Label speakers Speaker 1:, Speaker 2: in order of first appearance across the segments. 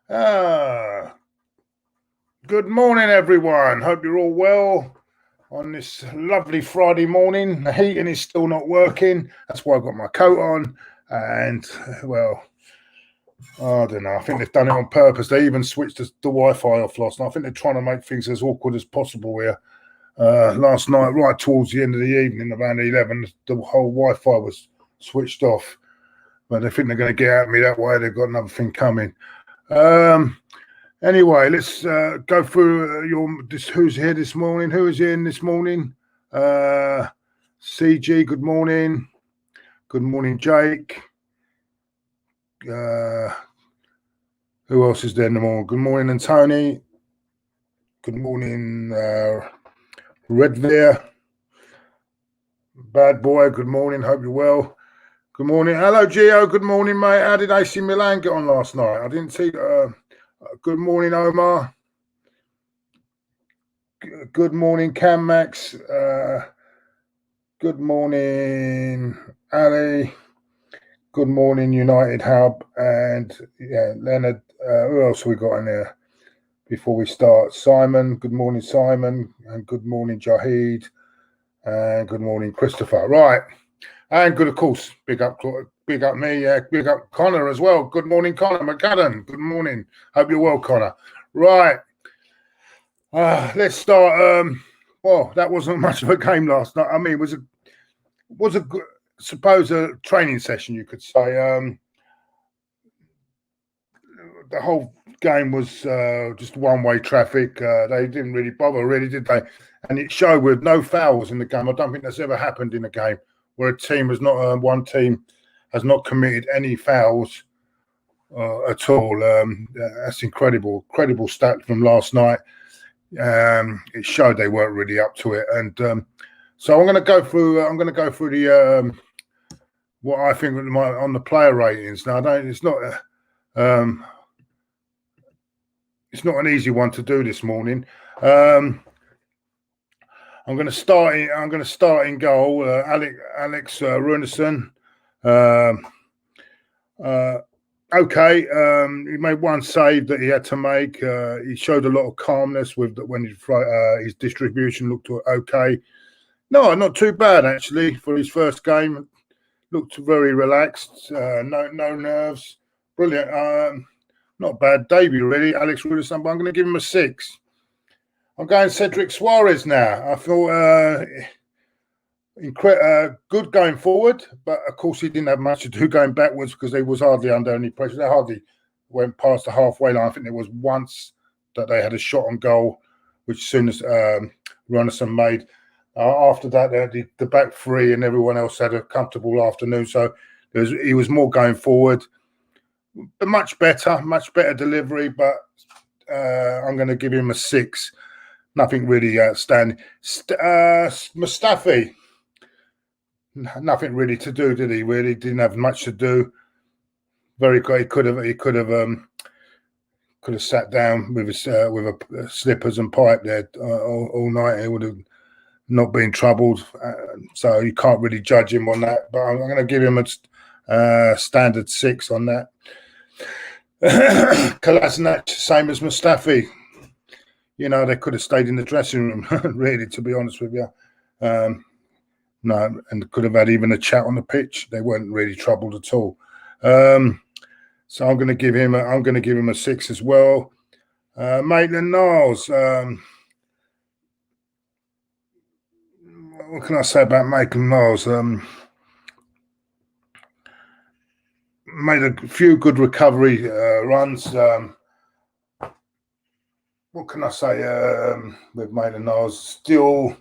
Speaker 1: Good morning, everyone. Hope you're all well on this lovely Friday morning. The heating is still not working. That's why I've got my coat on. And, well, I don't know. I think they've done it on purpose. They even switched the Wi-Fi off last night. I think they're trying to make things as awkward as possible here. Last night, right towards the end of the evening, around 11, the whole Wi-Fi was switched off. But I think they're going to get at me that way. They've got another thing coming. Anyway, let's go through who's here this morning. Who is in this morning? CG, good morning. Good morning, Jake. Who else is there in the morning? Good morning, Antony. Good morning, Redveer. Bad boy, good morning. Hope you're well. Good morning. Hello, Gio. Good morning, mate. How did AC Milan get on last night? I didn't see. Good morning, Omar. Good morning, Cam Max. Good morning, Ali. Good morning, United Hub. And yeah, Leonard. Who else we got in there before we start? Simon. Good morning, Simon. And good morning, Jahid. And good morning, Christopher. Right. And good, of course, big up me, big up Connor as well. Good morning, Connor McCadden. Good morning. Hope you're well, Connor. Right. Let's start. Well, that wasn't much of a game last night. I mean, it was a good, suppose a training session, you could say. The whole game was just one-way traffic. They didn't really bother, really, did they? And it showed with no fouls in the game. I don't think that's ever happened in a game where a team has not, one team has not committed any fouls at all. That's incredible stat from last night. It showed they weren't really up to it, and so I'm going to go through. The what I think on the player ratings. Now, it's not an easy one to do this morning. I'm going to start in goal. Alex Runeson. Okay, he made one save that he had to make. He showed a lot of calmness when his distribution looked okay. No, not too bad actually for his first game. Looked very relaxed. No nerves. Brilliant. Not bad debut really, Alex Runeson. But I'm going to give him a 6. I'm going Cedric Suarez now. I thought good going forward, but of course he didn't have much to do going backwards because they was hardly under any pressure. They hardly went past the halfway line. I think there was once that they had a shot on goal, which as soon as Runeson made. After that, the back three and everyone else had a comfortable afternoon. So he was more going forward. But much better delivery, but I'm going to give him a 6. Nothing really outstanding. Mustafi, nothing really to do, did he? Really didn't have much to do. Very great. He could have sat down with his slippers and pipe there all night. He would have not been troubled. So you can't really judge him on that. But I'm going to give him a standard 6 on that. Kolasinac, same as Mustafi. You know, they could have stayed in the dressing room, really, to be honest with you. No, and could have had even a chat on the pitch. They weren't really troubled at all. So I'm going to give him a 6 as well. Maitland-Niles. What can I say about Maitland-Niles? Made a few good recovery runs. What can I say with Maitland-Niles? Still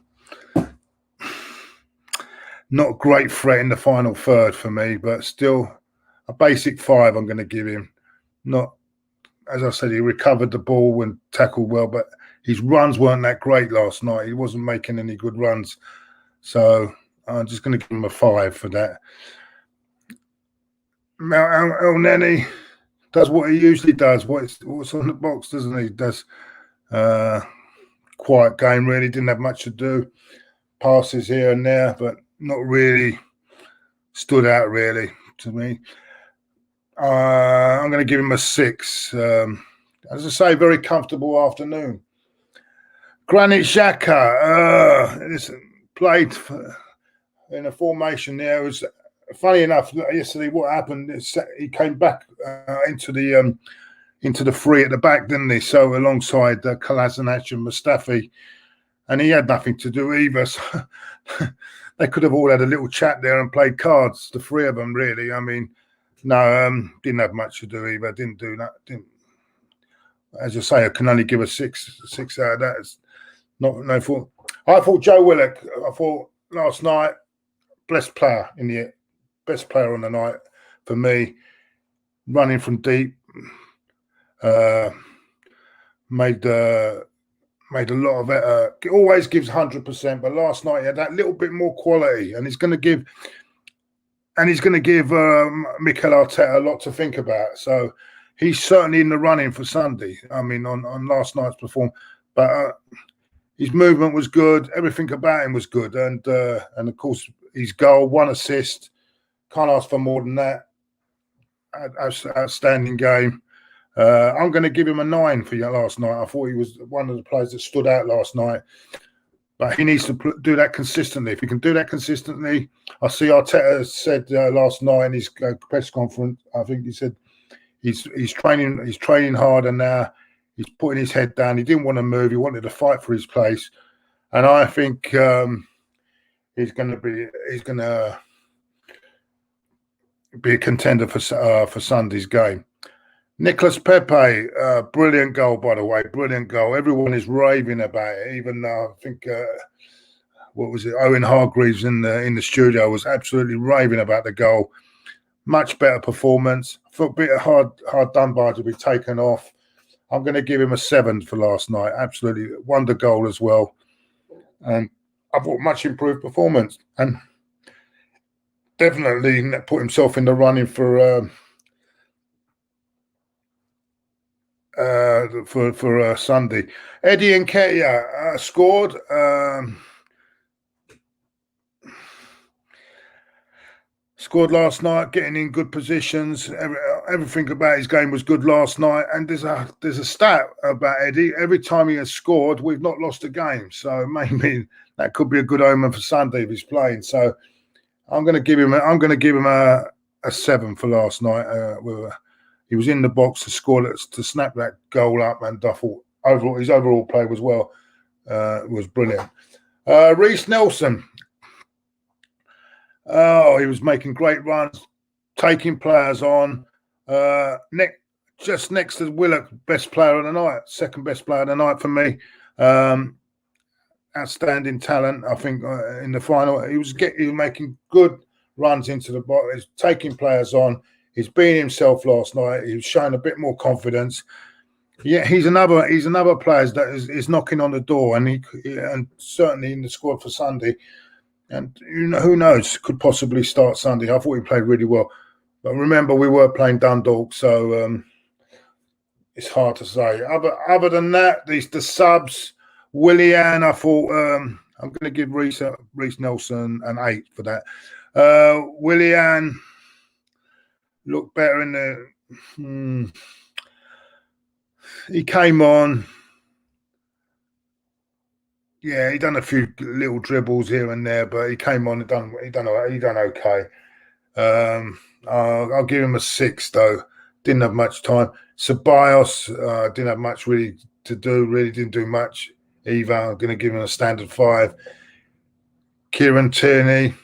Speaker 1: not a great threat in the final third for me, but still a basic 5 I'm going to give him. Not, as I said, he recovered the ball and tackled well, but his runs weren't that great last night. He wasn't making any good runs. So I'm just going to give him a 5 for that. El Neni does what he usually does. What's on the box, doesn't he? Does quiet game, really. Didn't have much to do. Passes here and there, but not really stood out, really, to me. I'm going to give him a 6. as I say, very comfortable afternoon. Granit Xhaka played in a formation there. It was funny enough yesterday. What happened is he came back into the three at the back, didn't he? So alongside Kolasinac and Mustafi, and he had nothing to do either. So they could have all had a little chat there and played cards. The three of them, really. I mean, no, didn't have much to do either. Didn't do that. Didn't. As I say, I can only give a six out of that. It's no fault. I thought Joe Willock. I thought last night, best player on the night for me. Running from deep, made a lot of it. It always gives 100%, but last night he had that little bit more quality, and he's going to give Mikel Arteta a lot to think about. So he's certainly in the running for Sunday. I mean, on last night's performance, but his movement was good. Everything about him was good, and of course his goal, 1 assist. Can't ask for more than that. Outstanding game. I'm going to give him a 9 for you last night. I thought he was one of the players that stood out last night, but he needs to do that consistently. If he can do that consistently, I see Arteta said last night in his press conference. I think he said he's training harder now. He's putting his head down. He didn't want to move. He wanted to fight for his place, and I think he's going to be a contender for Sunday's game. Nicolas Pepe, brilliant goal, by the way, brilliant goal. Everyone is raving about it. Even I think what was it? Owen Hargreaves in the studio was absolutely raving about the goal. Much better performance. I thought a bit hard done by to be taken off. I'm going to give him a 7 for last night. Absolutely wonder goal as well, and I thought much improved performance, and definitely put himself in the running for Sunday. Eddie Nketiah scored. Scored last night, getting in good positions. Everything about his game was good last night. And there's a stat about Eddie. Every time he has scored, we've not lost a game. So maybe that could be a good omen for Sunday if he's playing. So I'm going to give him a 7 for last night. He was in the box to snap that goal up, and I thought his overall play was was brilliant. Reiss Nelson. Oh, he was making great runs, taking players on. Just next to Willock, best player of the night, second best player of the night for me. Outstanding talent, I think, in the final. He was making good runs into the box, he's taking players on. He's being himself last night. He was showing a bit more confidence. Yeah, he's another player that is knocking on the door, and certainly in the squad for Sunday. And who knows, could possibly start Sunday. I thought he played really well. But remember, we were playing Dundalk, so it's hard to say. Other than that, the subs, Willian, I thought I'm going to give Reiss Nelson an 8 for that. Willian looked better in he came on. Yeah, he done a few little dribbles here and there, but he came on. He done okay. I'll give him a 6 though. Didn't have much time. Ceballos didn't have much really to do. Really didn't do much either. I'm going to give him a standard 5. Kieran Tierney,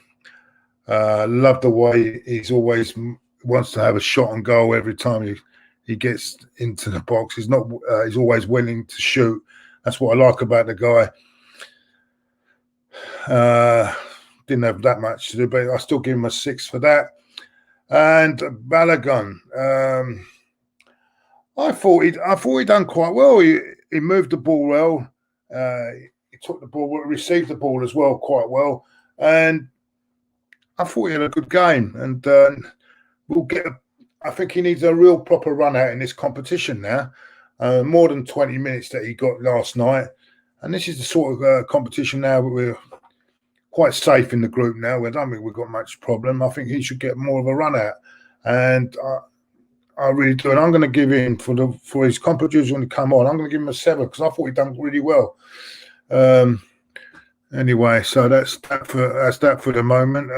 Speaker 1: love the way he's always wants to have a shot on goal every time he gets into the box. He's always willing to shoot. That's what I like about the guy. Didn't have that much to do, but I still give him a 6 for that. And Balogun, I thought he done quite well. He moved the ball well. He took the ball, received the ball as well quite well, and I thought he had a good game. And I think he needs a real proper run out in this competition now. More than 20 minutes that he got last night, and this is the sort of competition now we're quite safe in the group now. I don't think we've got much problem. I think he should get more of a run out, and I really do, and I'm going to give him for his competition when he come on. I'm going to give him a 7 because I thought he done really well. Anyway, so that's that for the moment.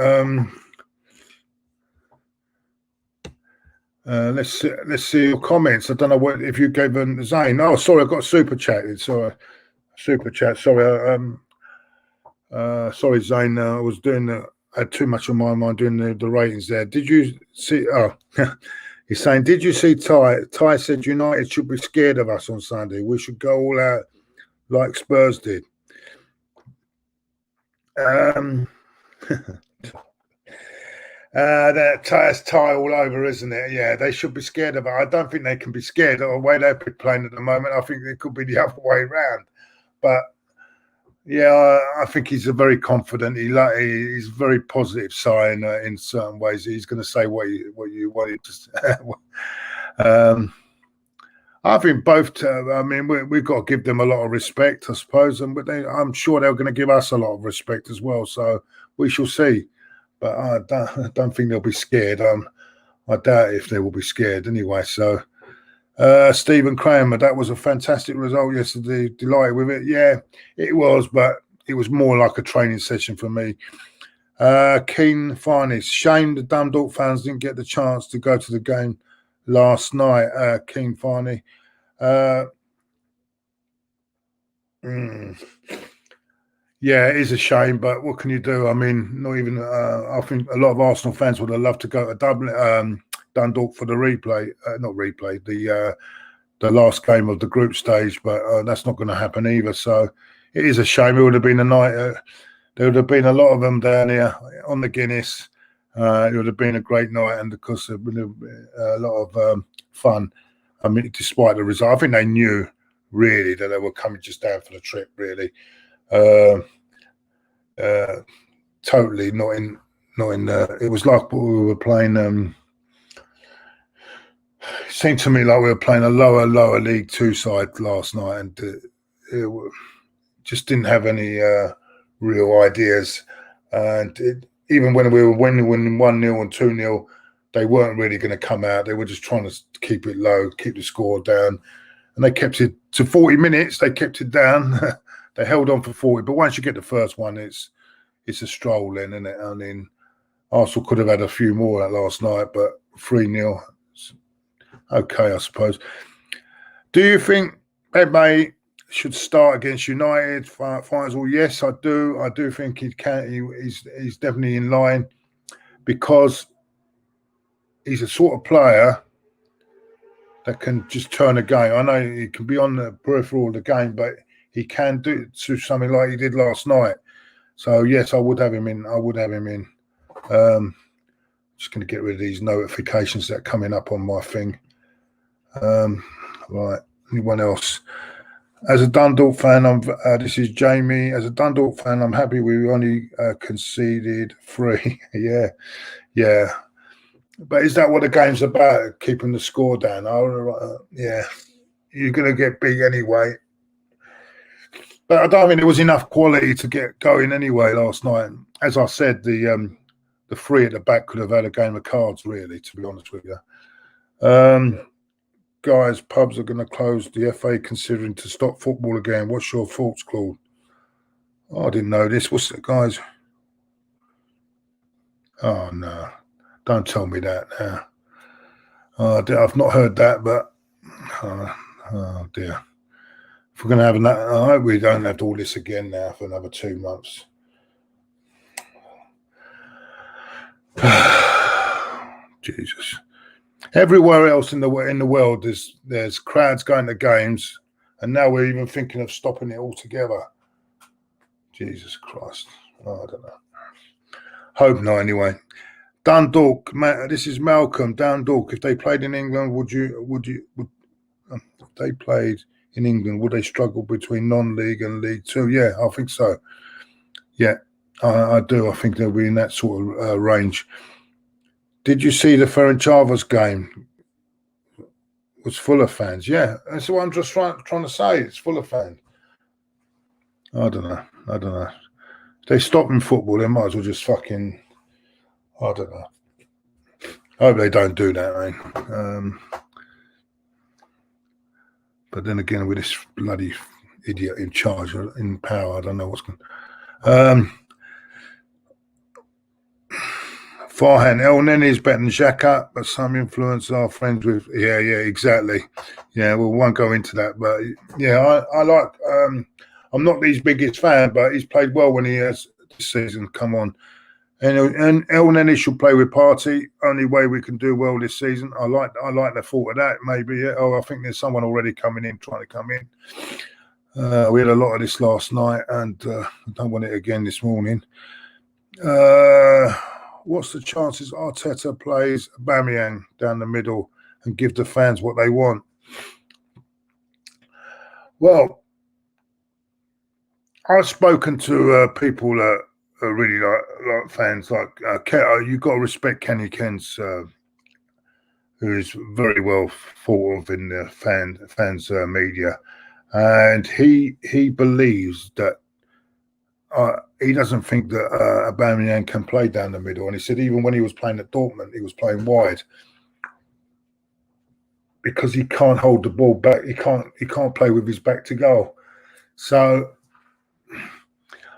Speaker 1: Let's see your comments. I don't know if you gave them Zane. Oh, sorry, I got super chatted. Sorry, super chat. Sorry, sorry, Zane. I was I had too much on my mind doing the ratings there. Did you see? Oh, he's saying, did you see Ty? Ty said United should be scared of us on Sunday. We should go all out like Spurs did. That's Ty all over, isn't it? Yeah, they should be scared of it. I don't think they can be scared of the way they're playing at the moment. I think it could be the other way around. But yeah, I think he's a very confident. He's a very positive sign in certain ways. He's going to say what you want to. I think both. I mean, we've got to give them a lot of respect, I suppose, and I'm sure they're going to give us a lot of respect as well. So we shall see. But I don't think they'll be scared. I doubt if they will be scared anyway. So, Stephen Kramer, that was a fantastic result yesterday. Delighted with it. Yeah, it was, but it was more like a training session for me. Keen Farney, shame the Dundalk fans didn't get the chance to go to the game last night. Keen Farney. Yeah, it is a shame, but what can you do? I mean, not even. I think a lot of Arsenal fans would have loved to go to Dundalk for the replay, not replay, the last game of the group stage, but that's not going to happen either. So it is a shame. It would have been a night. There would have been a lot of them down here on the Guinness. It would have been a great night, and of course, it would have been a lot of fun. I mean, despite the result, I think they knew really that they were coming just down for the trip. Really. Totally not in. It was like we were playing. It seemed to me like we were playing a lower League Two side last night, and it just didn't have any real ideas. And even when we were winning 1-0 and 2-0, they weren't really going to come out. They were just trying to keep it low, keep the score down, and they kept it to 40 minutes. They kept it down. They held on for 40, but once you get the first one, it's a stroll then, isn't it? I mean, Arsenal could have had a few more last night, but 3-0, okay, I suppose. Do you think Ebe should start against United? Finals? Well, yes, I do. I do think he can. He's definitely in line because he's a sort of player that can just turn a game. I know he can be on the peripheral of the game, but he can do something like he did last night. So, yes, I would have him in. Just going to get rid of these notifications that are coming up on my thing. Right. Anyone else? As a Dundalk fan, this is Jamie. As a Dundalk fan, I'm happy we only conceded 3. Yeah. But is that what the game's about? Keeping the score down? Yeah. You're going to get big anyway. But I don't think there was enough quality to get going anyway last night. As I said, the 3 at the back could have had a game of cards, really, to be honest with you. Guys, pubs are going to close the FA considering to stop football again. What's your thoughts, Claude? Oh, I didn't know this. What's it, guys? Oh, no. Don't tell me that now. I've not heard that, but oh dear. If we're going to have that, I hope we don't have all this again now for another 2 months. Jesus. Everywhere else in the world, there's crowds going to games, and now we're even thinking of stopping it altogether. Jesus Christ. Oh, I don't know. Hope not, anyway. Dundalk, this is Malcolm. Dundalk, if they played in England, would they played in England, would they struggle between non-league and League Two? Yeah, I think so. Yeah, I do. I think they'll be in that sort of range. Did you see the Ferencvaros game? It was full of fans. Yeah, that's what I'm just trying to say. It's full of fans. I don't know. If they stop in football, they might as well just fucking, I don't know. I hope they don't do that, man. But then again, with this bloody idiot in charge, in power, I don't know what's going on. Farhan, El Nene's better than Xhaka, but some influencers are friends with. Yeah, exactly. Yeah, we won't go into that, but yeah, I like. I'm not his biggest fan, but he's played well when he has this season. Come on, and El Nene should play with Partey. Only way we can do well this season. I like the thought of that. Maybe. Yeah. Oh, I think there's someone already coming in, trying to come in. We had a lot of this last night, and I don't want it again this morning. What's the chances Arteta plays Aubameyang down the middle and give the fans what they want? Well, I've spoken to people that are really like fans. Like you've got to respect Kenny Kent's, who is very well thought of in the fans media, and he believes that. He doesn't think that Aubameyang can play down the middle, and he said even when he was playing at Dortmund, he was playing wide because he can't hold the ball back. He can't play with his back to goal. So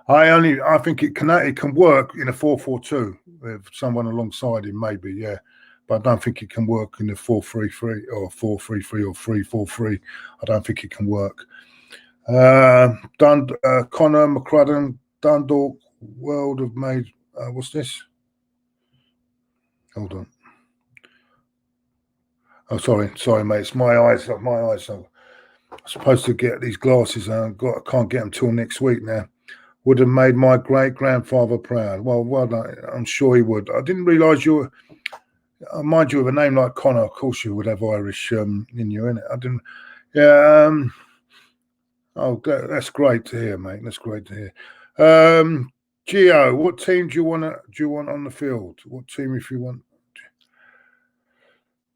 Speaker 1: I think it can work in a 4-4-2 with someone alongside him, maybe, yeah. But I don't think it can work in a 4-3-3 or 4-3-3 or 3-4-3. I don't think it can work. Connor McCrudden, Dundalk, World have made. What's this? Hold on. Oh, sorry, mate. It's my eyes. I'm supposed to get these glasses, and I can't get them till next week now. Would have made my great grandfather proud. Well, I'm sure he would. I didn't realise you were. Mind you, with a name like Connor, of course you would have Irish in you, innit? I didn't. Yeah. Oh, that's great to hear, mate. That's great to hear. Gio, what team do you want on the field? What team, if you want?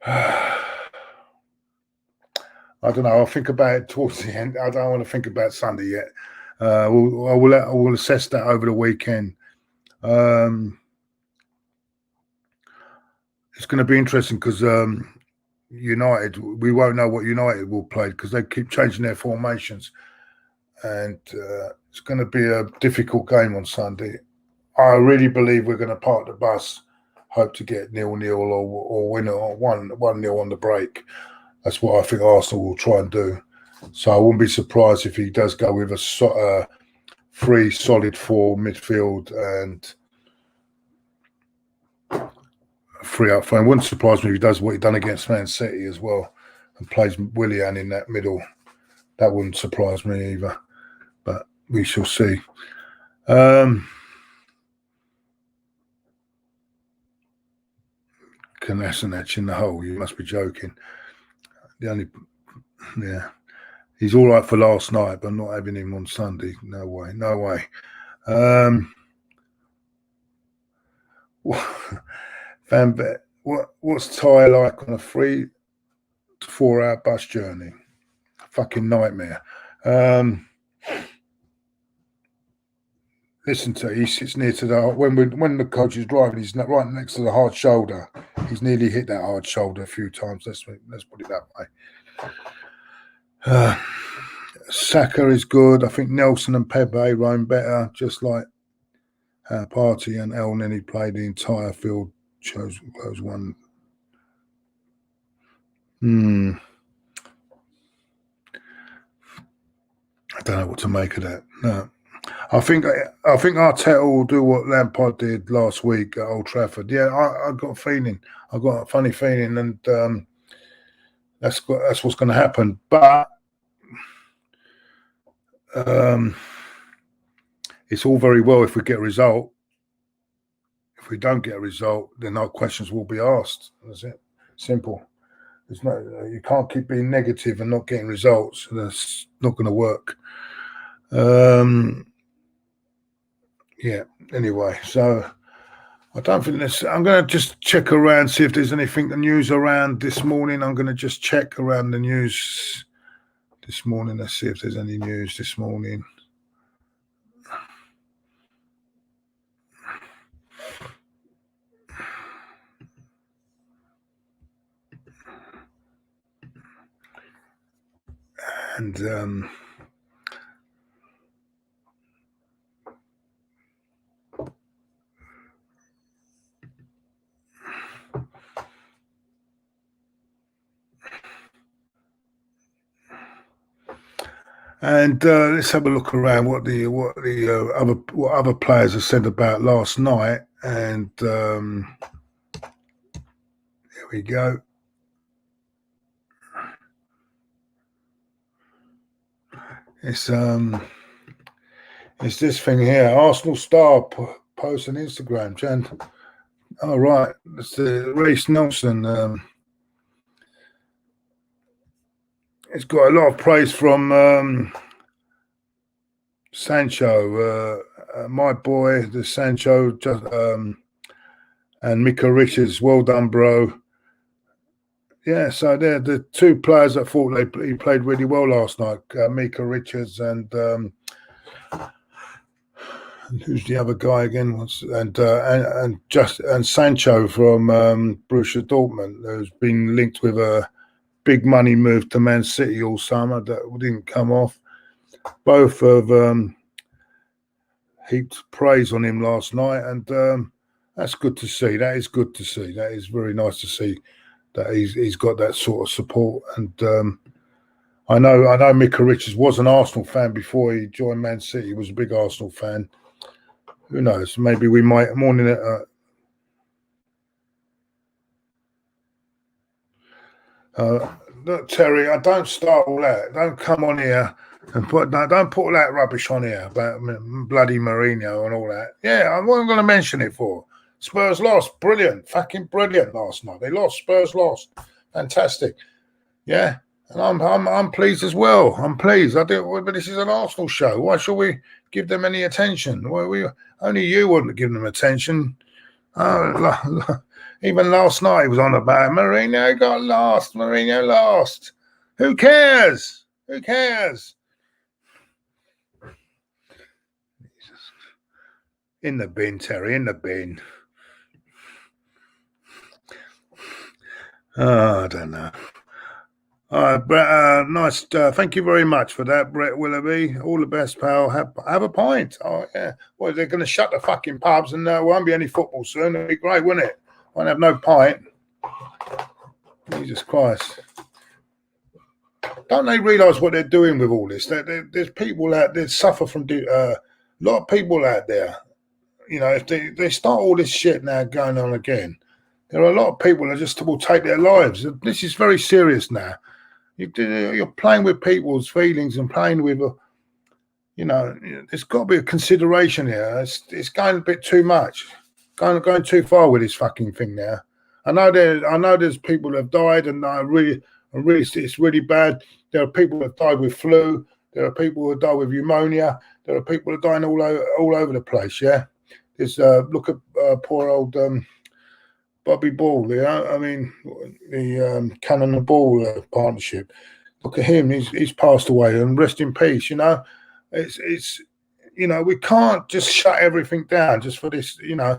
Speaker 1: I don't know. I'll think about it towards the end. I don't want to think about Sunday yet. I will assess that over the weekend. It's going to be interesting because United, we won't know what United will play because they keep changing their formations. And it's going to be a difficult game on Sunday. I really believe we're going to park the bus, hope to get 0-0 or win it or 1-0 on the break. That's what I think Arsenal will try and do. So I wouldn't be surprised if he does go with a 3 solid 4 midfield and 3 up front. It wouldn't surprise me if he does what he done against Man City as well and plays Willian in that middle. That wouldn't surprise me either. But we shall see. Kolasinac in the hole. You must be joking. He's all right for last night, but not having him on Sunday. No way. What's Thai like on a 3 to 4 hour bus journey? Fucking nightmare. Listen to it. He sits near to the when the coach is driving. He's right next to the hard shoulder. He's nearly hit that hard shoulder a few times. Let's put it that way. Saka is good. I think Nelson and Pepe roam better, just like Partey and El Nene played the entire field. Chose one. I don't know what to make of that. No. I think Arteta will do what Lampard did last week at Old Trafford. Yeah, I got a feeling. I got a funny feeling, and that's what's going to happen. But it's all very well if we get a result. If we don't get a result, then our questions will be asked. That's it. Simple. You can't keep being negative and not getting results. That's not going to work. Yeah. Anyway, so I don't think this. I'm going to just check around, see if there's anything the news around this morning. I'm going to just check around the news this morning. Let's see if there's any news this morning. And let's have a look around what other players have said about last night. And there we go. It's this thing here. Arsenal star post on Instagram, Jan. Oh right, it's Reece Nelson. It's got a lot of praise from Sancho, my boy, the Sancho, and Mika Richards. Well done, bro. Yeah, so they're the two players that thought he played really well last night. Mika Richards and who's the other guy again? And Sancho from Borussia Dortmund, who's been linked with a big money move to Man City all summer that didn't come off. Both have heaped praise on him last night, and that's good to see. That is good to see. That is very nice to see that he's got that sort of support. And I know Mika Richards was an Arsenal fan before he joined Man City. He was a big Arsenal fan. Who knows? Maybe we might morning it. Look, Terry, I don't start all that. Don't come on here and don't put all that rubbish on here about bloody Mourinho and all that. Yeah, I wasn't going to mention it for. Spurs lost. Brilliant. Fucking brilliant last night. They lost. Spurs lost. Fantastic. Yeah. And I'm pleased as well. I'm pleased. But this is an Arsenal show. Why should we give them any attention? Well, only you wouldn't give them attention. Even last night he was on about Mourinho got lost. Mourinho lost. Who cares? Who cares? In the bin, Terry. In the bin. Oh, I don't know. All right, Brett, nice. Thank you very much for that, Brett Willoughby. All the best, pal. Have a pint. Oh, yeah. Well, they're going to shut the fucking pubs and there won't be any football soon. It'll be great, wouldn't it? Won't have no pint. Jesus Christ. Don't they realise what they're doing with all this? There's people out there suffer from a lot of people out there. You know, if they start all this shit now going on again, there are a lot of people that just will take their lives. This is very serious now. You're playing with people's feelings and playing with, there's got to be a consideration here. It's going a bit too much, going too far with this fucking thing now. I know there's people that have died, and it's really bad. There are people that have died with flu. There are people who have died with pneumonia. There are people that are dying all over the place. Yeah, there's look at poor old Bobby Ball, I mean, the Cannon and Ball partnership. Look at him; he's passed away, and rest in peace. It's we can't just shut everything down just for this. People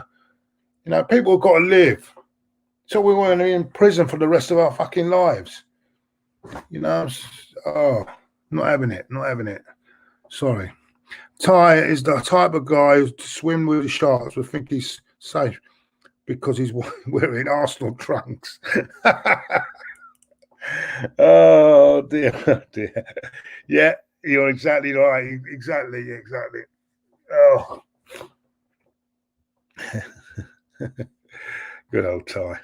Speaker 1: have got to live. So we want to be in prison for the rest of our fucking lives. Not having it. Sorry. Ty is the type of guy who to swim with the sharks would think he's safe because he's wearing Arsenal trunks. Oh dear. Yeah, you're exactly right. Exactly. Oh, good old Ty.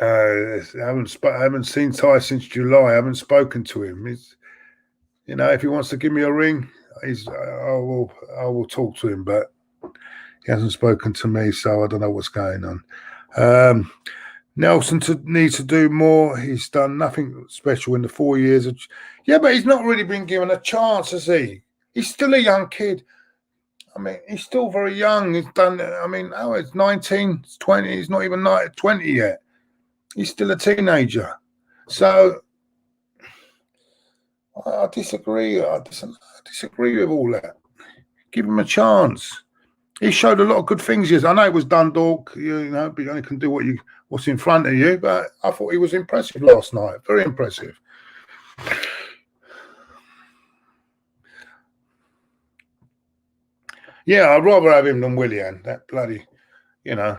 Speaker 1: I haven't seen Ty since July. I haven't spoken to him. If he wants to give me a ring, I will talk to him, but he hasn't spoken to me, so I don't know what's going on. Nelson needs to do more. He's done nothing special in the 4 years. Yeah, but he's not really been given a chance, has he? He's still a young kid. I mean, he's still very young. He's done, it's 19, it's 20. He's not even 20 yet. He's still a teenager. So I disagree. I disagree with all that. Give him a chance. He showed a lot of good things. Yes, I know it was Dundalk. But you only can do what's in front of you. But I thought he was impressive last night. Very impressive. Yeah, I'd rather have him than Willian. That bloody, you know,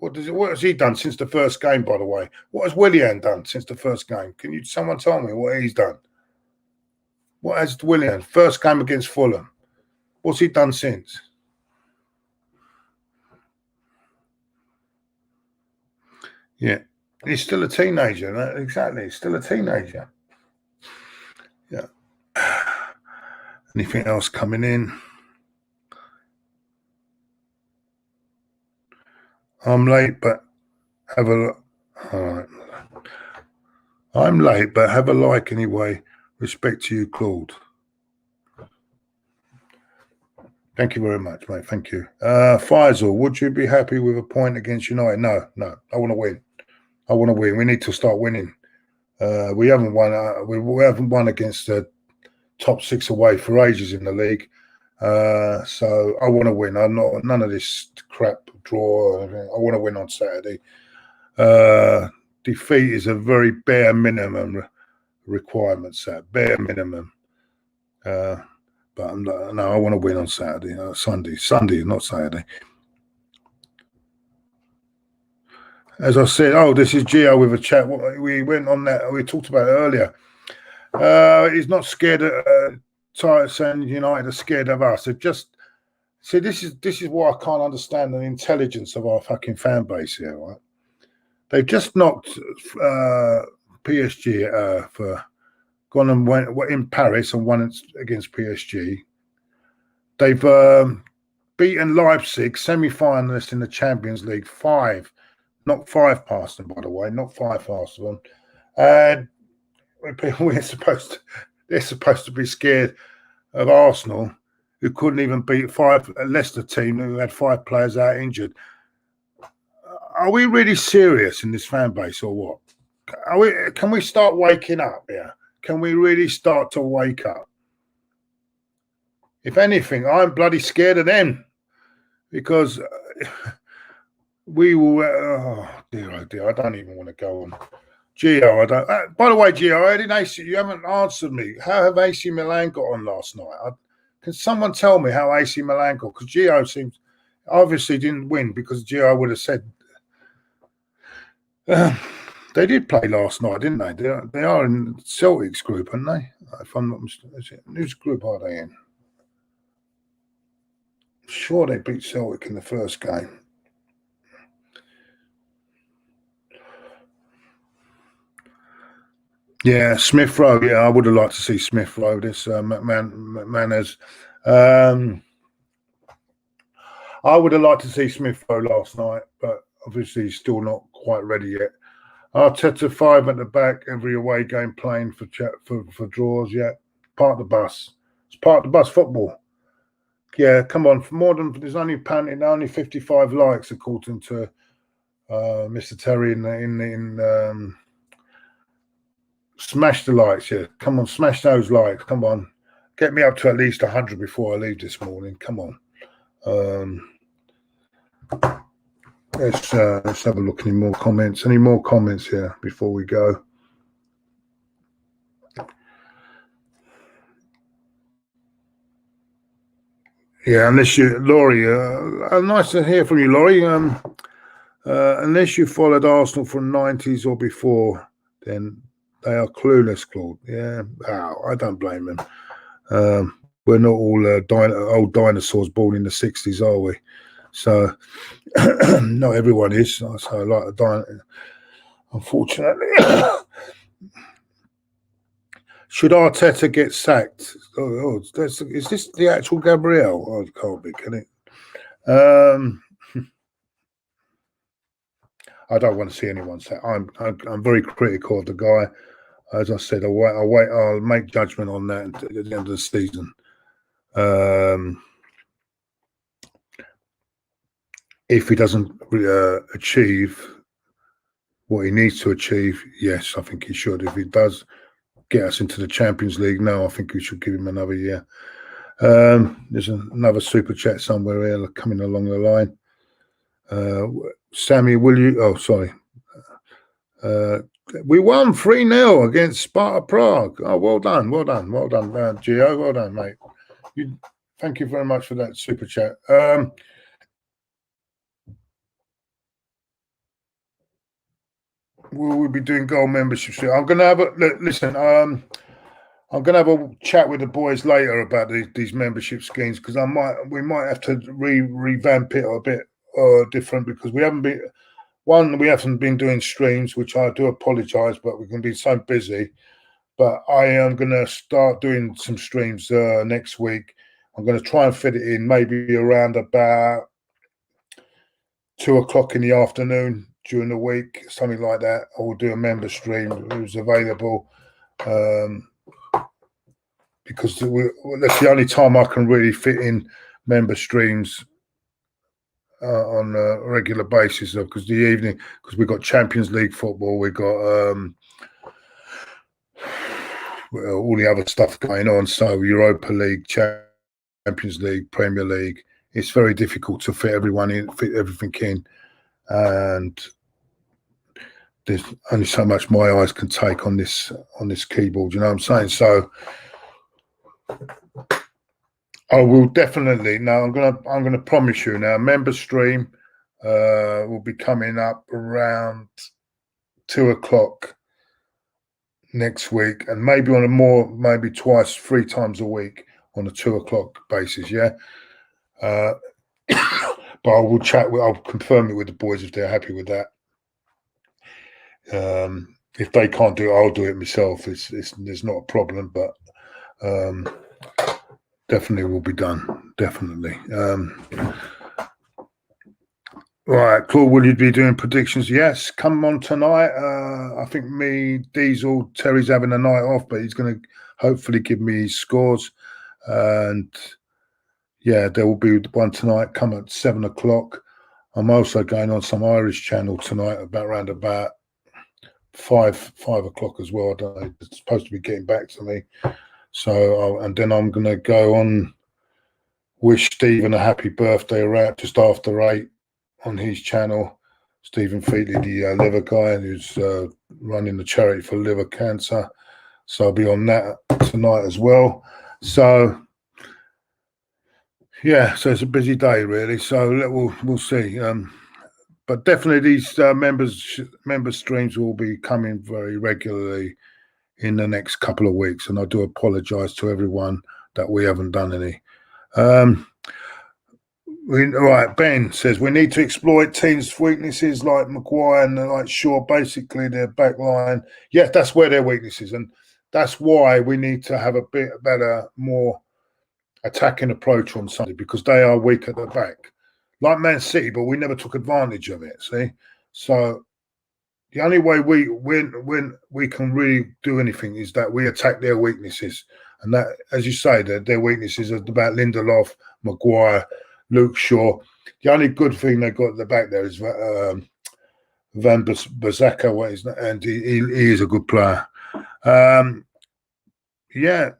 Speaker 1: what has he done since the first game? By the way, what has Willian done since the first game? Can you someone tell me what he's done? What has Willian first game against Fulham? What's he done since? Yeah, he's still a teenager. Exactly, he's still a teenager. Yeah. Anything else coming in? I'm late, but have a look. All right. I'm late, but have a like anyway. Respect to you, Claude. Thank you very much, mate. Thank you. Faisal, would you be happy with a point against United? No. I want to win. I want to win. We need to start winning. We haven't won. We haven't won against the top 6 away for ages in the league. So I want to win. I'm not none of this crap draw. I want to win on Saturday. Defeat is a very bare minimum requirement, Sat. Bare minimum. But no, I want to win on Saturday. Sunday, not Saturday. As I said, this is Gio with a chat. We went on that. We talked about it earlier. He's not scared of Titus and United are scared of us. They're just see. This is why I can't understand the intelligence of our fucking fan base here. Right? They've just knocked PSG for gone and went in Paris and won against PSG. They've beaten Leipzig, semi-finalists in the Champions League, 5. Not 5 past them, by the way, not 5 past them. And they're supposed to be scared of Arsenal, who couldn't even beat a Leicester team who had 5 players out injured. Are we really serious in this fan base or what? Can we start waking up here? Can we really start to wake up? If anything, I'm bloody scared of them because we will. Oh dear! I don't even want to go on. Gio, I don't. By the way, Gio, you haven't answered me. How have AC Milan got on last night? Can someone tell me how AC Milan got? Because Gio seems obviously didn't win because Gio would have said. They did play last night, didn't they? They are in Celtic's group, aren't they? If I'm not mistaken, whose group are they in? I'm sure they beat Celtic in the first game. Yeah, Smith Rowe. Yeah, I would have liked to see Smith Rowe. This McManus. I would have liked to see Smith Rowe last night, but obviously he's still not quite ready yet. Arteta 5 at the back, every away game playing for draws. Yeah, part of the bus. It's part of the bus football. Yeah, come on. For more than there's only 55 likes according to Mr. Terry in smash the likes. Yeah, come on, smash those likes. Come on, get me up to at least 100 before I leave this morning. Come on. Let's have a look. Any more comments? Any more comments here before we go? Yeah, unless you, Laurie, nice to hear from you, Laurie. Unless you followed Arsenal from 90s or before, then they are clueless, Claude. Yeah, I don't blame them. We're not all old dinosaurs born in the 60s, are we? So not everyone is. So I like a dinosaur. Unfortunately. Should Arteta get sacked? Is this the actual Gabriel? Oh, it can't be, can it? I don't want to see anyone sacked. I'm very critical of the guy. As I said, I'll make judgment on that at the end of the season. If he doesn't achieve what he needs to achieve, yes, I think he should. If he does get us into the Champions League, no, I think we should give him another year. There's another super chat somewhere here coming along the line. Sammy, will you? Oh, sorry. We won 3-0 against Sparta Prague. Oh, well done, Gio. Well done, mate. Thank you very much for that super chat. We'll be doing gold membership. I'm going to have listen. I'm going to have a chat with the boys later about these membership schemes, because we might have to revamp it a bit different, because we haven't been doing streams, which I do apologise, but we're going to be so busy. But I am going to start doing some streams next week. I'm going to try and fit it in maybe around about 2 o'clock in the afternoon during the week, something like that. I will do a member stream who's available, because that's the only time I can really fit in member streams on a regular basis, because the evening, because we've got Champions League football, we've got all the other stuff going on, so Europa League, Champions League, Premier League. It's very difficult to fit everything in, and there's only so much my eyes can take on this keyboard. You know what I'm saying? So I will definitely. Now I'm gonna promise you now. Member stream will be coming up around 2 o'clock next week, and maybe maybe twice, 3 times a week on a 2 o'clock basis. Yeah. But I will I'll confirm it with the boys if they're happy with that. If they can't do it, I'll do it myself. It's not a problem, but definitely will be done. Definitely. Right, Claude, will you be doing predictions? Yes, come on tonight. I think Diesel, Terry's having a night off, but he's going to hopefully give me his scores. And yeah, there will be one tonight. Come at 7 o'clock. I'm also going on some Irish channel tonight around about 5 o'clock as well. I don't know, it's supposed to be getting back to me. So, and then I'm going to go on wish Stephen a happy birthday around just after 8 on his channel. Stephen Featley, the liver guy who's running the charity for liver cancer. So I'll be on that tonight as well. So yeah, so it's a busy day really. So we'll see. But definitely these member streams will be coming very regularly in the next couple of weeks, and I do apologise to everyone that we haven't done any. Right, Ben says we need to exploit teams' weaknesses like Maguire and like Shaw, basically their back line. Yeah, that's where their weaknesses, and that's why we need to have a bit better, more attacking approach on Sunday, because they are weak at the back, like Man City, but we never took advantage of it. See, so the only way we can really do anything is that we attack their weaknesses, and that, as you say, their weaknesses are about Lindelof, Maguire, Luke Shaw. The only good thing they got at the back there is Van Bissaka, and he is a good player. Yeah.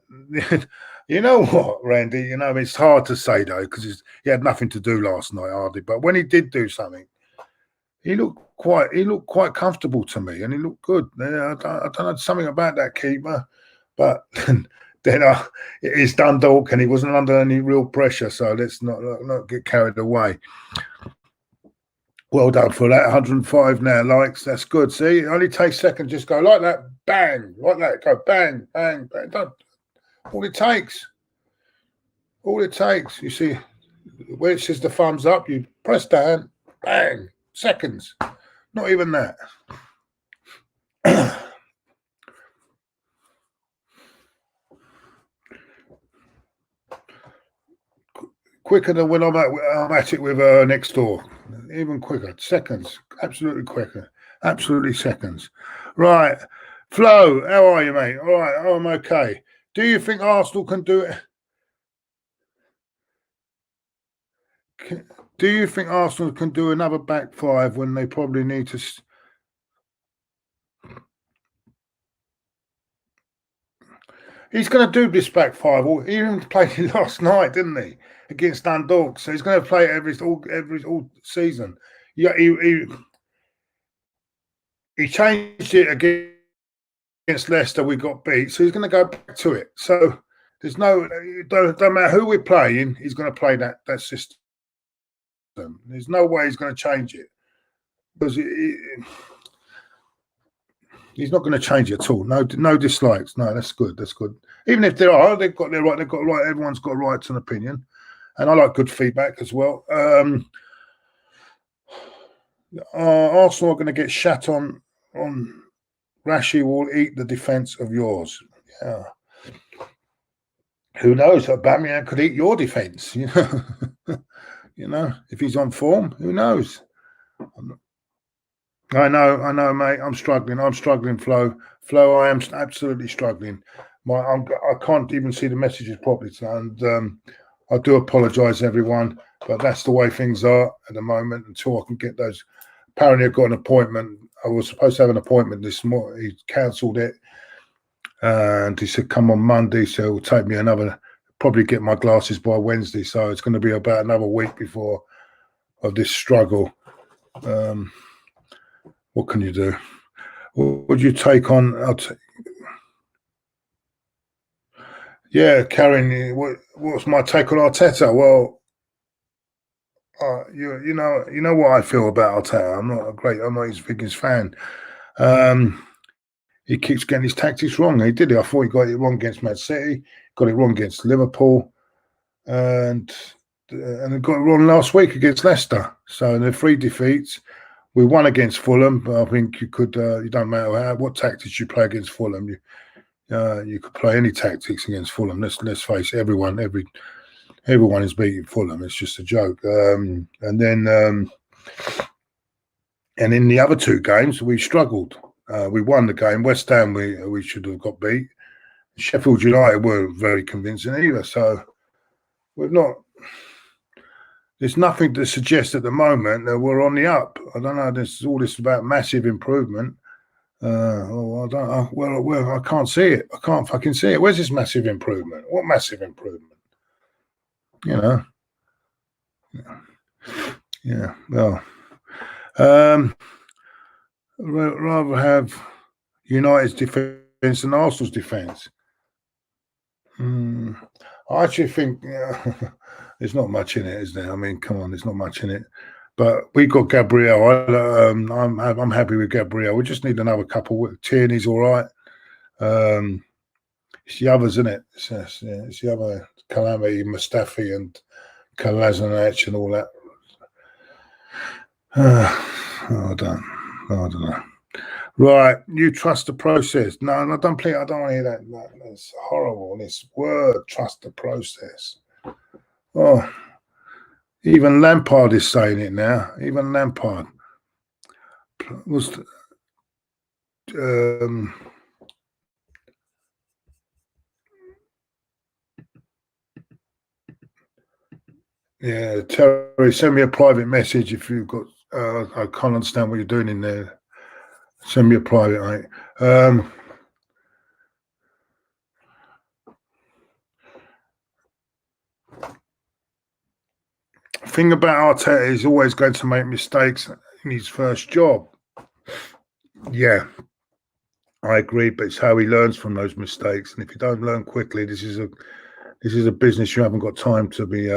Speaker 1: You know what, Randy? You know, it's hard to say though, because he had nothing to do last night, hardly. But when he did do something, he looked quite comfortable to me, and he looked good. I don't know, something about that keeper, but then it is Dundalk, and he wasn't under any real pressure. So let's not get carried away. Well done for that. 105 now likes. That's good. See, it only takes seconds. Just go like that, bang, like that. Go bang, bang, bang. Don't. All it takes, you see, where it says the thumbs up, you press down, bang, seconds. Not even that. Quicker than when I'm at it with next door. Even quicker. Seconds. Absolutely quicker. Absolutely seconds. Right. Flo, how are you, mate? All right. Oh, I'm okay. Do you think Arsenal can do it? Do you think Arsenal can do another back five when they probably need to? He's going to do this back five. He even played it last night, didn't he, against Dundalk? So he's going to play it every season. Yeah, he changed it against against Leicester, we got beat, so he's going to go back to it. So there's no, don't matter who we're playing, he's going to play that system. There's no way he's going to change it because he's not going to change it at all. No dislikes. No, that's good. That's good. Even if there are, they've got their right. They've got a right. Everyone's got a right to an opinion, and I like good feedback as well. Arsenal are going to get shat on. Rashi will eat the defence of yours. Yeah. Who knows? Aubameyang could eat your defence. You know. You know, if he's on form, who knows? I know, mate. I'm struggling, Flo. I am absolutely struggling. I can't even see the messages properly, and I do apologise, everyone. But that's the way things are at the moment. Until I can get those. Apparently, I've got an appointment. I was supposed to have an appointment this morning. He cancelled it, and he said come on Monday. So it will take me probably get my glasses by Wednesday. So it's going to be about another week before of this struggle. What can you do? What would you take on? Yeah, Karen. What's my take on Arteta? Well, you know what I feel about Arteta. I'm not his biggest fan. He keeps getting his tactics wrong. He did it. I thought he got it wrong against Man City. Got it wrong against Liverpool, and he got it wrong last week against Leicester. So in the 3 defeats. We won against Fulham, but I think you could. You don't matter what tactics you play against Fulham. You could play any tactics against Fulham. Let's face it, everyone is beating Fulham. It's just a joke. And then and in the other 2 games, we struggled. We won the game. West Ham, we should have got beat. Sheffield United weren't very convincing either. So we've not. There's nothing to suggest at the moment that we're on the up. I don't know. There's all this about massive improvement. I don't. Well, I can't see it. I can't fucking see it. Where's this massive improvement? What massive improvement? You know. Yeah. Well, rather have United's defence than Arsenal's defence. I actually think there's not much in it, is there? I mean, come on, there's not much in it. But we got Gabriel. I'm happy with Gabriel. We just need another couple. Tierney's all right. It's the others, isn't it? It's the other Calamity, Mustafi, and Kolasinac and all that. I don't know. Right, you trust the process. No, don't want to hear that. That's horrible. This word, trust the process. Oh, even Lampard is saying it now. Even Lampard was. Yeah, Terry, send me a private message if you've got. I can't understand what you're doing in there. Send me a private, mate. Thing about Arteta is always going to make mistakes in his first job. Yeah, I agree, but it's how he learns from those mistakes. And if you don't learn quickly, this is a business you haven't got time to be.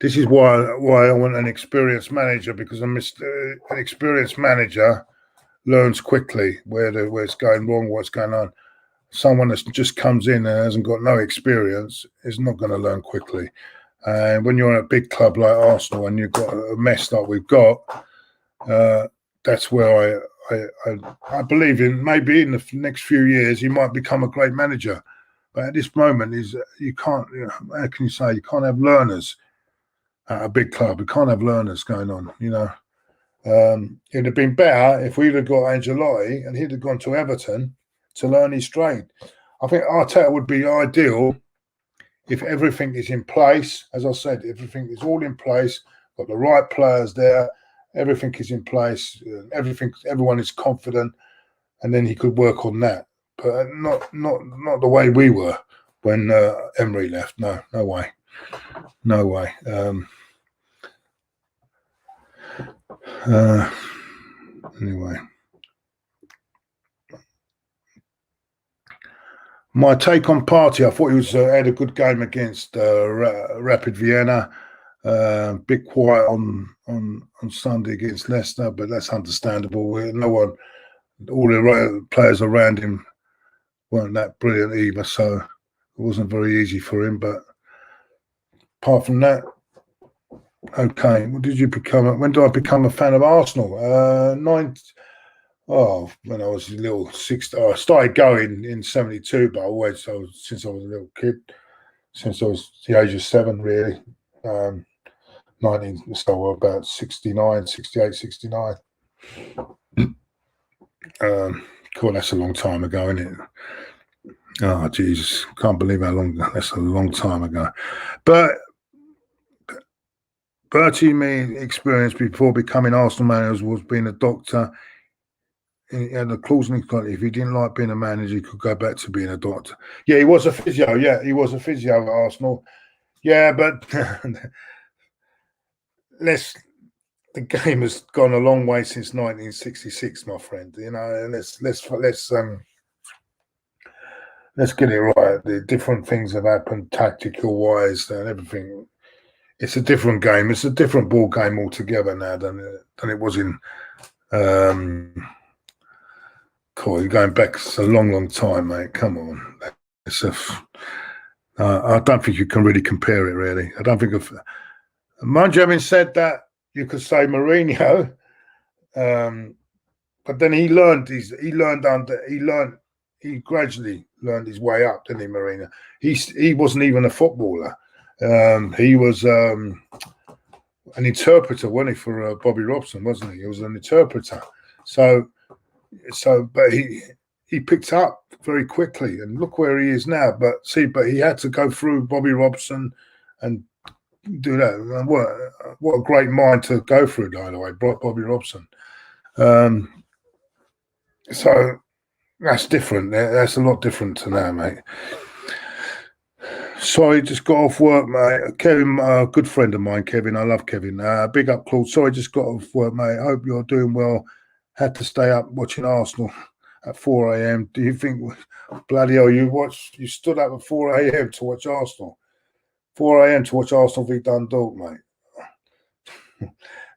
Speaker 1: This is why I want an experienced manager, because an experienced manager learns quickly where it's going wrong, what's going on. Someone that just comes in and hasn't got no experience is not going to learn quickly. And when you're in a big club like Arsenal and you've got a mess like we've got, that's where I believe in. Maybe in the next few years he might become a great manager, but at this moment you can't. How can you say you can't have learners at a big club? You can't have learners going on. It'd have been better if we'd have got Ancelotti and he'd have gone to Everton to learn his trade. I think Arteta would be ideal if everything is in place. As I said, everything is all in place, got the right players there, everything is in place, everyone is confident, and then he could work on that. But not the way we were when Emery left. No way. Anyway. My take on Partey, I thought he was had a good game against Rapid Vienna. Bit quiet on Sunday against Leicester, but that's understandable. No one, all the players around him weren't that brilliant either, so it wasn't very easy for him. But apart from that, okay. When did I become a fan of Arsenal? When I was a little I started going in '72, but since I was a little kid, since I was the age of 7, really. 19, so about 69, 68, 69. Cool, that's a long time ago, isn't it? Oh, Jesus, can't believe how long. That's a long time ago. But Bertie, me experience before becoming Arsenal manager was being a doctor. He had a clause in his contract. If he didn't like being a manager, he could go back to being a doctor. Yeah, he was a physio. Yeah, he was a physio at Arsenal. Yeah, but the game has gone a long way since 1966, my friend. You know, let's get it right. The different things have happened, tactical wise and everything. It's a different game. It's a different ball game altogether now than it was in. Cool, going back, it's a long time, mate. Come on, I don't think you can really compare it. Really, I don't think of. Mind you, having said that, you could say Mourinho, but then he gradually learned his way up, didn't he, Mourinho? He wasn't even a footballer. He was an interpreter, wasn't he, for Bobby Robson, wasn't he? He was an interpreter. But he picked up very quickly, and look where he is now. But he had to go through Bobby Robson and do that. What a great mind to go through, by the way, Bobby Robson. So that's different. That's a lot different to now, mate. Sorry, just got off work, mate. Kevin, a good friend of mine, Kevin. I love Kevin. Big up, Claude. Sorry, just got off work, mate. Hope you're doing well. Had to stay up watching Arsenal at 4 a.m. Do you think, bloody hell, you stood up at 4 a.m. to watch Arsenal? 4 a.m. to watch Arsenal v Dundalk, mate.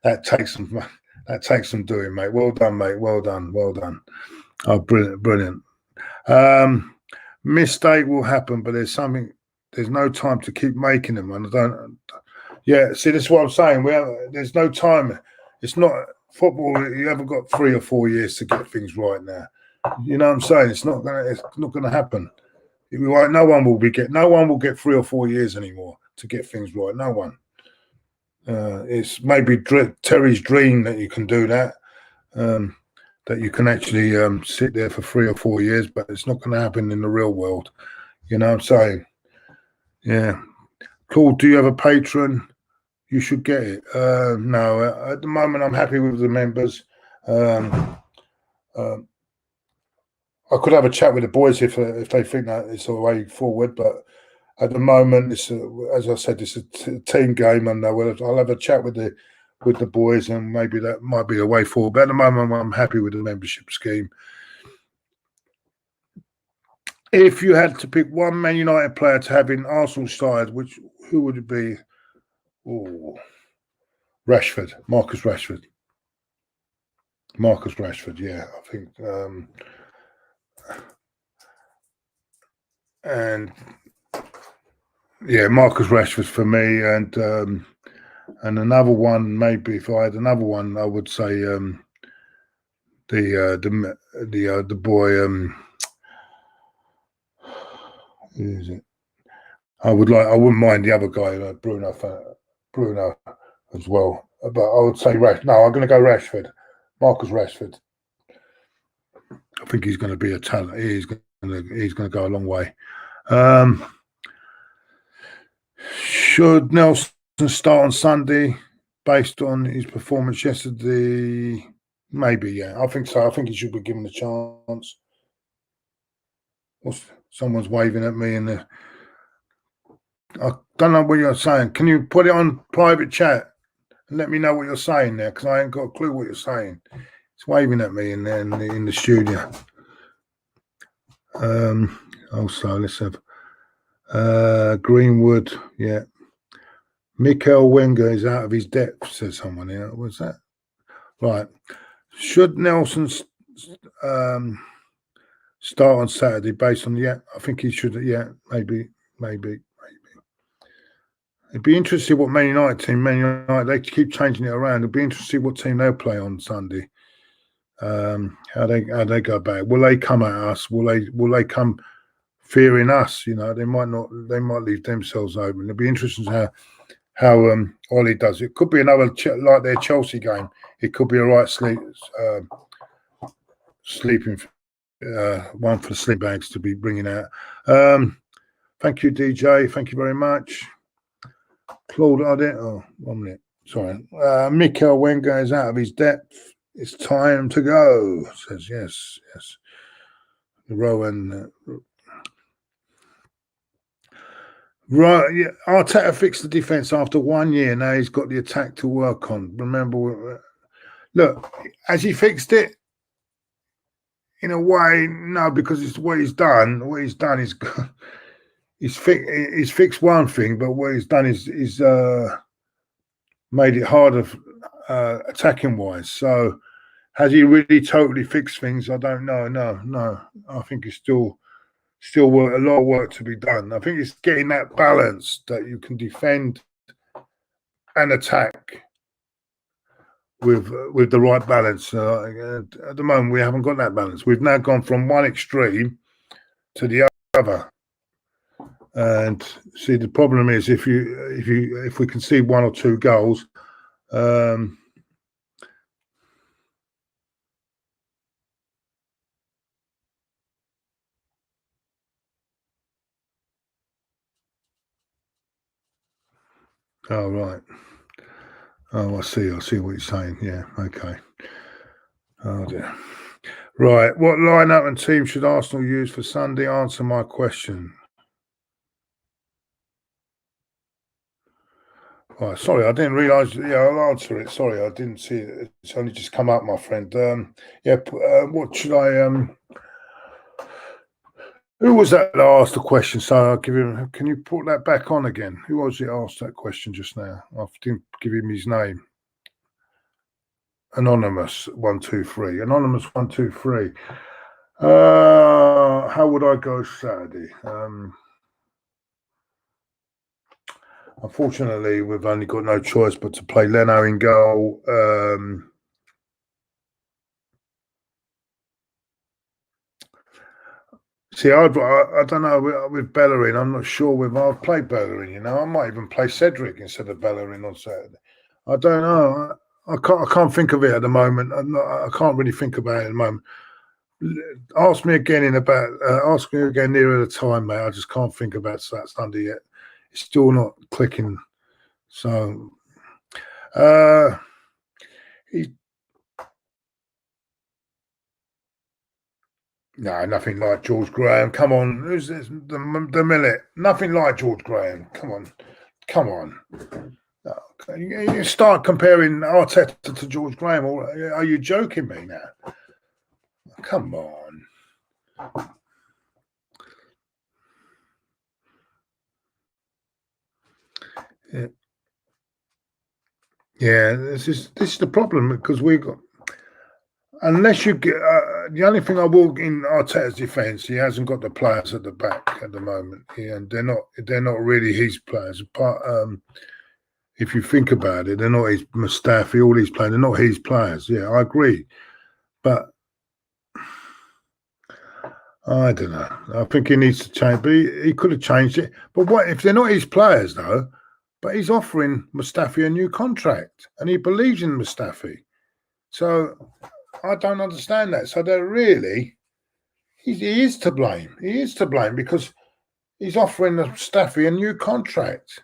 Speaker 1: That takes some doing, mate. Well done, mate. Well done. Oh, brilliant. Mistake will happen, but there's no time to keep making them. And see, this is what I'm saying. There's no time. It's not football. You haven't got 3 or 4 years to get things right now. You know what I'm saying? It's not gonna happen. No one will get 3 or 4 years anymore to get things right. No one. It's maybe Terry's dream that you can do that. That you can actually sit there for 3 or 4 years, but it's not going to happen in the real world. You know what I'm saying? Yeah. Claude, do you have a patron? You should get it. No, at the moment, I'm happy with the members. I could have a chat with the boys if they think that it's a way forward, but at the moment, as I said, it's a team game, and I'll have a chat with the boys, and maybe that might be a way forward. But at the moment, I'm happy with the membership scheme. If you had to pick one Man United player to have in Arsenal side, who would it be? Oh, Rashford, Marcus Rashford. Yeah, I think. And yeah, Marcus Rashford for me, and another one, maybe if I had another one, I would say the boy. Who is it? I wouldn't mind the other guy, Bruno, as well. But I would say No, I'm going to go Rashford, Marcus Rashford. I think he's going to be a talent. He's going to go a long way. Should Nelson start on Sunday based on his performance yesterday? Maybe, yeah. I think so. I think he should be given a chance. Someone's waving at me I don't know what you're saying. Can you put it on private chat and let me know what you're saying there? Because I ain't got a clue what you're saying. It's waving at me in the studio. Also, let's have Greenwood. Yeah. Mikel Wenger is out of his depth, says someone here. What's that? Right. Should Nelson start on Saturday based on I think he should. Yeah, maybe. It'd be interesting what Man United, they keep changing it around. It'd be interesting what team they'll play on Sunday. How they go about it. Will they come at us? Will they come fearing us? You know, they might not. They might leave themselves open. It'd be interesting to how Ollie does. It could be another like their Chelsea game. It could be a right sleeping one for the sleep bags to be bringing out. Thank you, DJ. Thank you very much. Claude, 1 minute. Sorry. Mikel Wenger is out of his depth. It's time to go. Says yes. Rowan. Right. Yeah. Arteta fixed the defense after 1 year. Now he's got the attack to work on. Remember, look, has he fixed it? In a way, no, because it's what he's done. What he's done is he's fixed one thing, but what he's done is made it harder attacking wise. So has he really totally fixed things? I don't know. No. I think it's still a lot of work to be done. I think it's getting that balance that you can defend and attack with the right balance. At the moment, we haven't got that balance. We've now gone from one extreme to the other. And see, the problem is if we can see 1 or 2 goals, oh right. Oh, I see what you're saying. Yeah, okay. Oh dear. Right. What lineup and team should Arsenal use for Sunday? Answer my question. Oh, sorry, I didn't realise. Yeah, I'll answer it. Sorry, I didn't see it. It's only just come up, my friend. What should I? Who was that asked the question? So I'll give him. Can you put that back on again? Who was it asked that question just now? I didn't give him his name. Anonymous 123. Anonymous 123. How would I go Saturday? Unfortunately, we've only got no choice but to play Leno in goal. See, I don't know with Bellerin. I'm not sure I've played Bellerin. You know, I might even play Cedric instead of Bellerin on Saturday. I don't know. I can't think of it at the moment. I can't really think about it at the moment. Ask me again ask me again nearer the time, mate. I just can't think about that Sunday yet. It's still not clicking. So, no, nothing like George Graham. Come on, who's this? The millet. Nothing like George Graham. Come on. No, you start comparing Arteta to George Graham. Or are you joking me now? Come on. Yeah, this is the problem because we've got. Unless you get the only thing I will in Arteta's defence, he hasn't got the players at the back at the moment, and they're not really his players. If you think about it, they're not his Mustafi, all these players. They're not his players. Yeah, I agree, but I don't know. I think he needs to change. But he could have changed it. But what if they're not his players though? But he's offering Mustafi a new contract, and he believes in Mustafi. So I don't understand that. So they're really, he is to blame. He is to blame because he's offering Mustafi a new contract.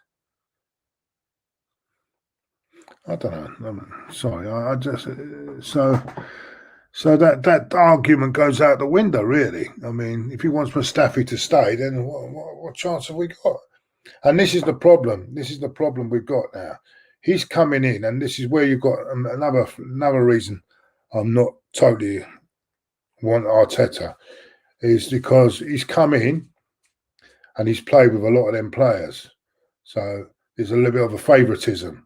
Speaker 1: I don't know. Sorry, I just so that argument goes out the window. Really, I mean, if he wants Mustafi to stay, then what chance have we got? And this is the problem. This is the problem we've got now. He's coming in, and this is where you've got another reason I'm not totally want Arteta is because he's come in and he's played with a lot of them players. So there's a little bit of a favouritism,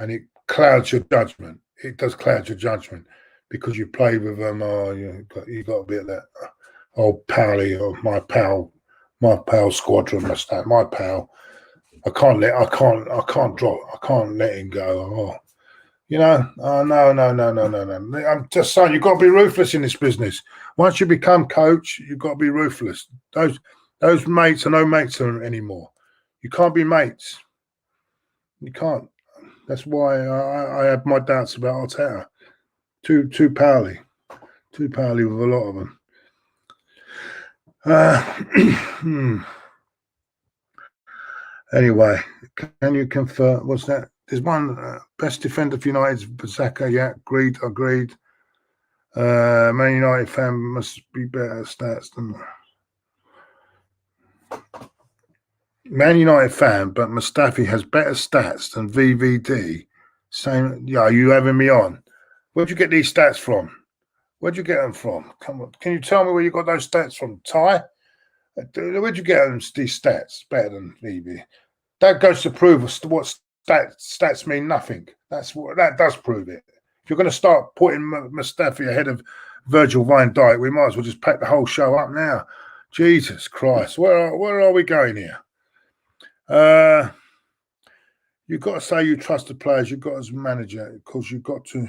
Speaker 1: and it clouds your judgment. It does cloud your judgment because you play with them. Oh, you got a bit of that old pally or my pal squadron. My pal. I can't let him go. Oh, you know. Oh, no. I'm just saying, you've got to be ruthless in this business. Once you become coach, you've got to be ruthless. Those mates are no mates anymore. You can't be mates. You can't. That's why I have my doubts about Arteta. Too pally with a lot of them. Anyway, can you confirm? What's that? There's one best defender for United's Zaka. Yeah, agreed. Man United fan must be better stats than Man United fan, but Mustafi has better stats than VVD. Same. Yeah, are you having me on? Where'd you get these stats from? Where'd you get them from? Come on, can you tell me where you got those stats from? Ty? Where'd you get these stats better than VV? That goes to prove what stats mean nothing. That does prove it. If you're going to start putting Mustafi ahead of Virgil van Dijk, we might as well just pack the whole show up now. Jesus Christ, where are we going here? You've got to say you trust the players. You've got as a manager because you've got to.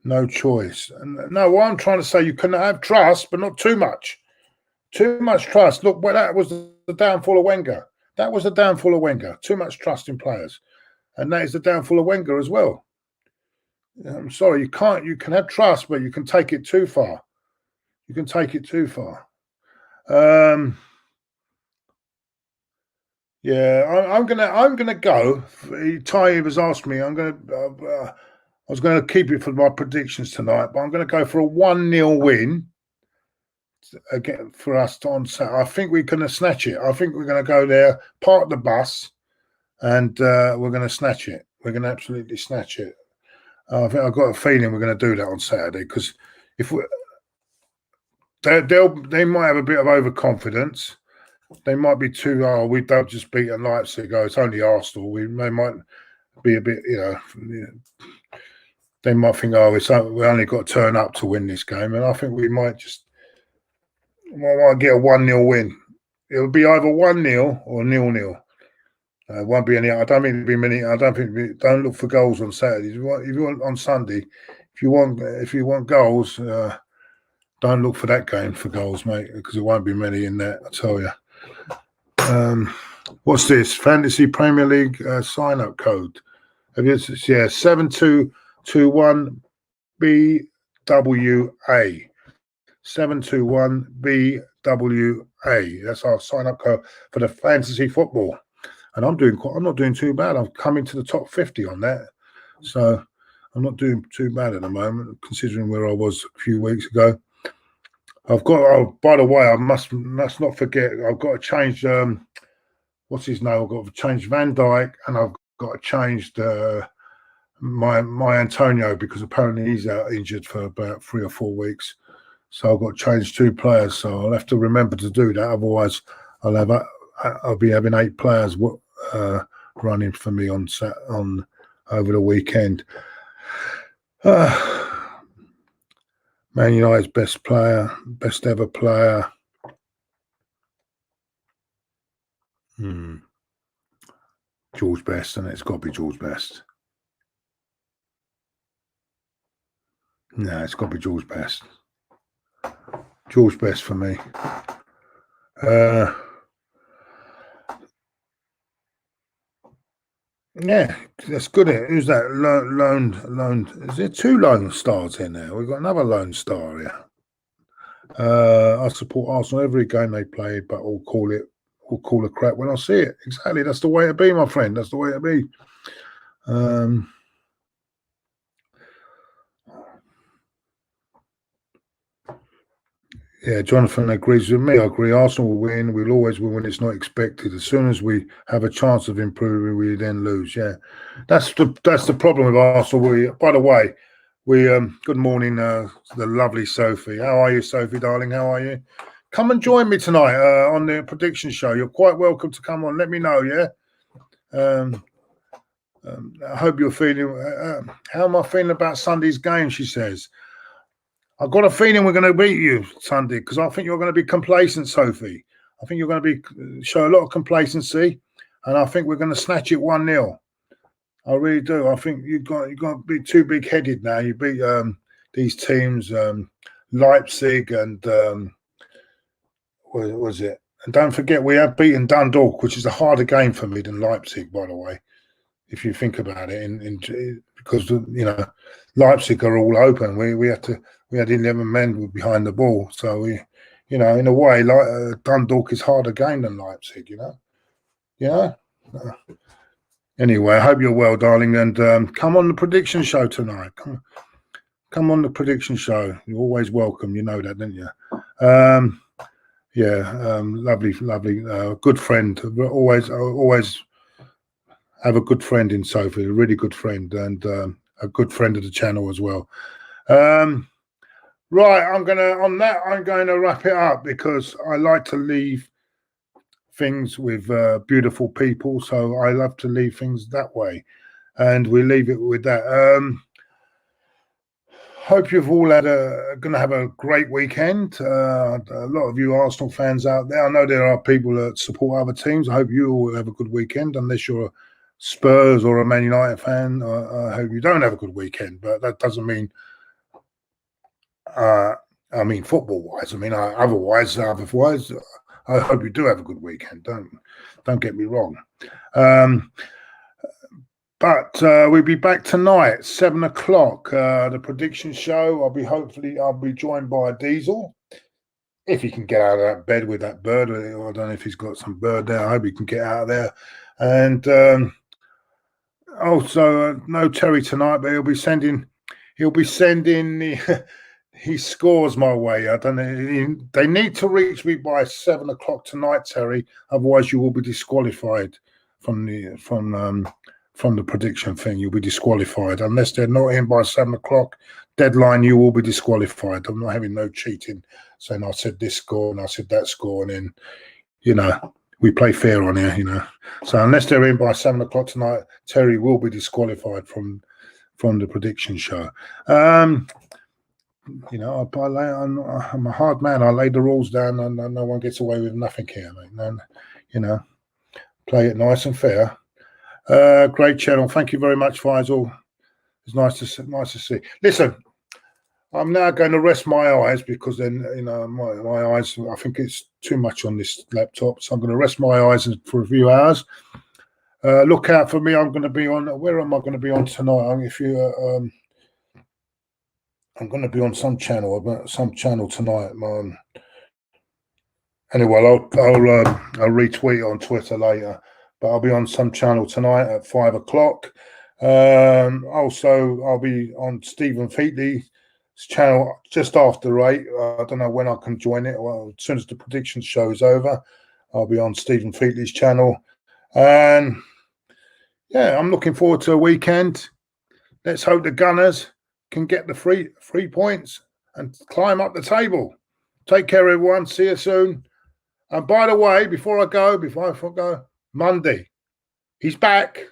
Speaker 1: No choice. And no, what I'm trying to say, you can have trust, but not too much. Too much trust. Look, well, that was the downfall of Wenger. That was the downfall of Wenger. Too much trust in players. And that is the downfall of Wenger as well. I'm sorry, you can have trust, but you can take it too far. You can take it too far. Yeah, I'm gonna go. Ty has asked me. I was going to keep it for my predictions tonight, but I'm going to go for a 1-0 win again for us on Saturday. I think we're going to snatch it. I think we're going to go there, park the bus, and we're going to snatch it. We're going to absolutely snatch it. I think I've got a feeling we're going to do that on Saturday because if they might have a bit of overconfidence. They might be too. Oh, we don't just beat a Leipzig. It's only Arsenal. They might be a bit. They might think, oh, we only got to turn up to win this game, and I think we might get a 1-0 win. It'll be either 1-0 or 0-0. It won't be any. I don't think it'll be many. Don't look for goals on Saturday. If you want on Sunday, if you want goals, don't look for that game for goals, mate, because there won't be many in that. I tell you. What's this? Fantasy Premier League sign-up code. Have you? Yeah, 7221 BWA. 721 BWA. That's our sign-up code for the fantasy football. And I'm not doing too bad. I'm coming to the top 50 on that. So I'm not doing too bad at the moment, considering where I was a few weeks ago. I've got. Oh, by the way, I must not forget. I've got to change. What's his name? I've got to change Van Dijk, and I've got to change my Antonio because apparently he's out injured for about 3 or 4 weeks. So I've got to change 2 players. So I'll have to remember to do that. Otherwise, I'll be having 8 players running for me on over the weekend. Man United's best player, best ever player. George Best, and it's got to be George Best. No, it's got to be George Best. George Best for me. Yeah, that's good. Who's that? Loaned. Is there 2 lone stars in there? We've got another lone star here. I support Arsenal every game they play, but I'll call it crap when I see it. Exactly. That's the way it be, my friend. That's the way it be. Yeah, Jonathan agrees with me. I agree. Arsenal will win. We'll always win when it's not expected. As soon as we have a chance of improving, we then lose. Yeah, that's the problem with Arsenal. By the way, good morning, the lovely Sophie. How are you, Sophie, darling? How are you? come and join me tonight on the prediction show. You're quite welcome to come on. Let me know, yeah? I hope you're feeling... how am I feeling about Sunday's game, she says. I've got a feeling we're going to beat you Sunday because I think you're going to be complacent, Sophie. I think you're going to show a lot of complacency, and I think we're going to snatch it 1-0. I really do. I think you've got to be too big-headed now. You beat these teams, Leipzig and what was it? And don't forget, we have beaten Dundalk, which is a harder game for me than Leipzig, by the way, if you think about it. Because Leipzig are all open. We had 11 men behind the ball, so we, in a way, Dundalk is harder game than Leipzig. Anyway, I hope you're well, darling, and come on the prediction show tonight. Come on the prediction show. You're always welcome. You know that, don't you? Lovely, good friend. Always have a good friend in Sophie, a really good friend, and a good friend of the channel as well. Right, I'm going to wrap it up because I like to leave things with beautiful people, so I love to leave things that way, and we leave it with that. Hope you've all going to have a great weekend. A lot of you Arsenal fans out there. I know there are people that support other teams. I hope you all have a good weekend, unless you're a Spurs or a Man United fan. I hope you don't have a good weekend, but that doesn't mean, football-wise. Otherwise, I hope you do have a good weekend. Don't get me wrong. But we'll be back tonight, 7 o'clock. The prediction show. I'll be joined by Diesel. If he can get out of that bed with that bird. I don't know if he's got some bird there. I hope he can get out of there. And also no Terry tonight, but he'll be sending the he scores my way. I don't know. They need to reach me by 7 o'clock tonight, Terry. Otherwise, you will be disqualified from the prediction thing. You'll be disqualified unless they're not in by 7 o'clock deadline. You will be disqualified. I'm not having no cheating, saying I said this score and I said that score, and then we play fair on here. So unless they're in by 7 o'clock tonight, Terry will be disqualified from the prediction show. I'm a hard man. I lay the rules down, and no one gets away with nothing here, mate. Play it nice and fair. Great channel. Thank you very much, Faisal. It's nice to see. Listen, I'm now going to rest my eyes because then my eyes. I think it's too much on this laptop, so I'm going to rest my eyes for a few hours. Look out for me. I'm going to be on. Where am I going to be on tonight? I'm going to be on some channel tonight, man. Anyway, I'll retweet on Twitter later, but I'll be on some channel tonight at 5 o'clock. Also, I'll be on Stephen Featley's channel just after 8. I don't know when I can join it. Well, as soon as the prediction show is over, I'll be on Stephen Featley's channel. And yeah, I'm looking forward to a weekend. Let's hope the Gunners can get the three points and climb up the table. Take care, everyone. See you soon. And by the way, before I go, Monday, he's back.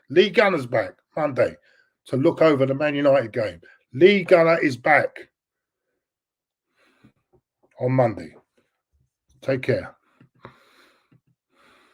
Speaker 1: Lee Gunner's back Monday to look over the Man United game. Lee Gunner is back on Monday. Take care.